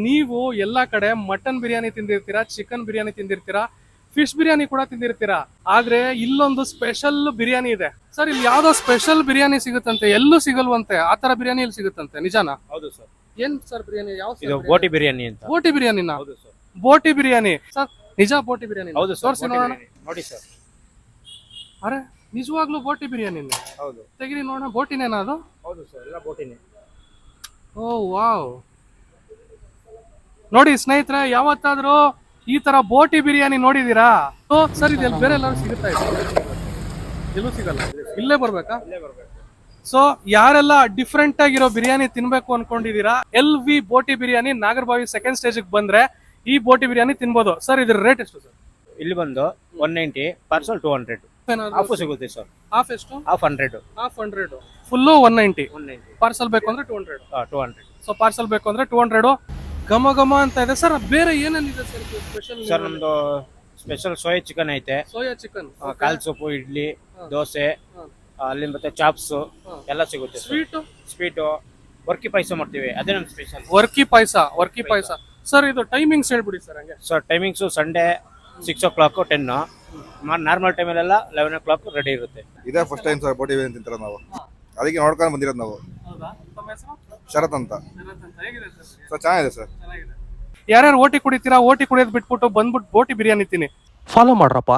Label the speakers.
Speaker 1: ನೀವು ಎಲ್ಲಾ ಕಡೆ ಮಟನ್ ಬಿರಿಯಾನಿ ತಿಂದಿರ್ತೀರಾ, ಚಿಕನ್ ಬಿರಿಯಾನಿ ತಿಂದಿರ್ತೀರಾ, ಫಿಶ್ ಬಿರಿಯಾನಿ ಕೂಡ ತಿಂದಿರ್ತೀರಾ. ಆದ್ರೆ ಇಲ್ಲೊಂದು ಸ್ಪೆಷಲ್ ಬಿರಿಯಾನಿ ಇದೆ ಸರ್. ಇಲ್ಲಿ ಯಾವ್ದೋ ಸ್ಪೆಷಲ್ ಬಿರಿಯಾನಿ ಸಿಗುತ್ತಂತೆ, ಎಲ್ಲೂ ಸಿಗಲ್ವಂತೆ. ಆ ತರ ಬಿರಿಯಾನಿ ಇಲ್ಲಿ ಸಿಗುತ್ತಂತೆ, ನಿಜಾನಾ?
Speaker 2: ಹೌದು ಸರ್.
Speaker 1: ಏನ್ ಸರ್ ಬಿರಿಯಾನಿ? ಯಾವ
Speaker 2: ಇದು ಬೋಟಿ ಬಿರಿಯಾನಿ ಅಂತ.
Speaker 1: ಬೋಟಿ ಬಿರಿಯಾನಿನಾ?
Speaker 2: ಹೌದು ಸರ್.
Speaker 1: ಬೋಟಿ ಬಿರಿಯಾನಿ ಸರ್, ನಿಜ ಬೋಟಿ ಬಿರಿಯಾನಿ?
Speaker 2: ಹೌದು ಸರ್.
Speaker 1: ತೋರಿಸಿ ನೋಡೋಣ.
Speaker 2: ನೋಡಿ ಸರ್.
Speaker 1: ಅರೆ ನಿಜವಾಗ್ಲೂ ಬೋಟಿ ಬಿರಿಯಾನಿ?
Speaker 2: ಹೌದು.
Speaker 1: ತೆಗಿರಿ ನೋಡೋಣ. ಬೋಟಿನೇನಾ ಅದು?
Speaker 2: ಹೌದು ಸರ್, ಎಲ್ಲ ಬೋಟಿನೇ.
Speaker 1: ಓ ವಾವ್. ನೋಡಿ ಸ್ನೇಹಿತರೆ, ಯಾವತ್ತಾದ್ರೂ ಈ ತರ ಬೋಟಿ ಬಿರಿಯಾನಿ ನೋಡಿದೀರಾ? ಸರ್ ಇದೆಲ್ಲ ಬೇರೆ ಎಲ್ಲರೂ ಸಿಗುತ್ತಾ ಇದೆ? ಎಲ್ಲೂ ಸಿಗಲ್ಲ, ಇಲ್ಲೇ ಬರ್ಬೇಕಾ? ಸೊ ಯಾರೆಲ್ಲ ಡಿಫ್ರೆಂಟ್ ಆಗಿರೋ ಬಿರಿಯಾನಿ ತಿನ್ಬೇಕು ಅನ್ಕೊಂಡಿದೀರಾ, LV Boti Biryani Nagarbhavi second stage ಬಂದ್ರೆ ಈ ಬೋಟಿ ಬಿರಿಯಾನಿ ತಿನ್ಬೋದು. ಸರ್ ಇದ್ರ ರೇಟ್ ಎಷ್ಟು ಸರ್?
Speaker 2: ಇಲ್ಲಿ ಬಂದು 190, ಪಾರ್ಸಲ್ 200. ಆಫ್ ಸಿಗುತ್ತೆ ಸರ್.
Speaker 1: ಹಾಫ್ ಎಷ್ಟು?
Speaker 2: ಹಾಫ್ 100.
Speaker 1: Half 100, full 190. ಪಾರ್ಸಲ್ ಬೇಕು ಅಂದ್ರೆ 200.
Speaker 2: 200.
Speaker 1: ಸೊ ಪಾರ್ಸಲ್ ಬೇಕು ಅಂದ್ರೆ 200. ಘಮ ಘಮ ಅಂತ ಇದೆ ಸರ್. ಬೇರೆ ಏನೇನಿದೆ ಸರ್ ಸ್ಪೆಷಲ್?
Speaker 2: ಸರ್ ನಮ್ದು ಸ್ಪೆಷಲ್ ಸೋಯಾ ಚಿಕನ್ ಐತೆ,
Speaker 1: ಸೋಯಾ ಚಿಕನ್,
Speaker 2: ಕಾಲ್ ಸೂಪು, ಇಡ್ಲಿ, ದೋಸೆ, ಅಲ್ಲಿ ಮತ್ತೆ ಚಾಪ್ಸ್ ಎಲ್ಲ ಸಿಗುತ್ತೆ. ಸ್ವೀಟು ವರ್ಕಿ ಪಾಯಸ ಮಾಡ್ತೀವಿ, ಅದೇ ನಮ್ ಸ್ಪೆಷಲ್. ವರ್ಕಿ ಪಾಯಸ. ಸರ್ ಇದು ಟೈಮಿಂಗ್ಸ್ ಹೇಳ್ಬಿಡಿ ಸರ್. ಹಂಗೆ sir timings Sunday 6 o'clock 10. Normal ಟೈಮಲ್ಲೆಲ್ಲ 11 o'clock ರೆಡಿ ಇರುತ್ತೆ.
Speaker 3: ಇದೇ ಫಸ್ಟ್ ಟೈಮ್ ಸರ್ ಬೋಟಿ ಬಿರಿಯಾನಿ ತಿಂತಿರೋದು ನಾವು, ಅದಕ್ಕೆ ನೋಡ್ಕೊಂಡು ಬಂದಿರೋದು ನಾವು. ಶರತ್ ಅಂತ ಸರ್. ಚೆನ್ನಾಗಿದೆ ಸರ್.
Speaker 1: ಯಾರ್ಯಾರು ಓಟಿ ಕುಡಿತೀರಾ, ಓಟಿ ಕುಡಿಯೋದು ಬಿಟ್ಬಿಟ್ಟು ಬಂದ್ಬಿಟ್ಟು ಬೋಟಿ ಬಿರಿಯಾನಿ ತಿನ್ನಿ.
Speaker 4: ಫಾಲೋ ಮಾಡ್ರಪ್ಪ.